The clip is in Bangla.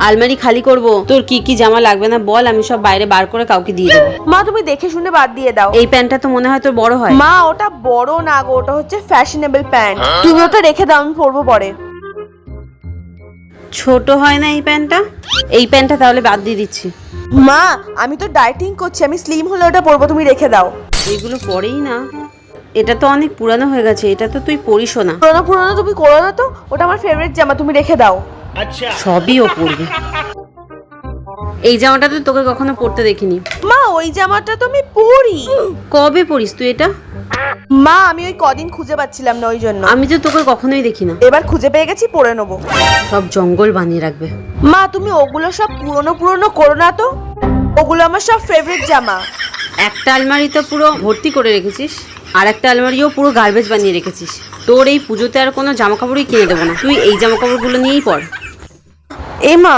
আলমারি খালি করব, তোর কি কি জামা লাগবে না বল, আমি সব বাইরে বার করে কাউকে দিয়ে দেবো। মা তুমি দেখে শুনে বাদ দিয়ে দাও। এই প্যান্টটা তো মনে হয় তোর বড় হয়। মা ওটা বড় না গো, ওটা হচ্ছে ফ্যাশনেবল প্যান্ট, তুমি ওটা রেখে দাও, আমি পরবো পরে। ছোট হয় না এই প্যান্টটা? এই প্যান্টটা তাহলে বাদ দিয়ে দিচ্ছি। মা আমি তো ডায়েটিং করছি, আমি স্লিম হলে ওটা পরবো, তুমি রেখে দাও। এইগুলো পরেই না, এটা তো অনেক পুরানো হয়ে গেছে, এটা তো তুই পরিসও না। পুরোনো পুরোনো তুমি করো না তো, ওটা আমার ফেভারিট জামা, তুমি রেখে দাও। সবই ও পরবে। এই জামাটা তো তোকে কখনো পরতে দেখিনি। মা ওই জামাটা তো আমি পরি। কবে পরিস তুই এটা? মা আমি ওই কদিন খুঁজে পাচ্ছিলাম না, ওই জন্য। আমি তো তোকে কখনোই দেখি না। এবার খুঁজে পেয়ে গেছি, পরে নেবো। সব জঙ্গল বানিয়ে রাখবে। মা তুমি ওগুলো সব পুরনো পুরনো করো না তো, ওগুলো আমার সব ফেভারিট জামা। একটা আলমারি তো পুরো ভর্তি করে রেখেছিস, আর একটা আলমারিও পুরো গার্বেজ বানিয়ে রেখেছিস। তোর এই পুজোতে আর কোনো জামা কাপড়ই কিনে দেবো না, তুই এই জামা কাপড়গুলো নিয়েই পর। এ মা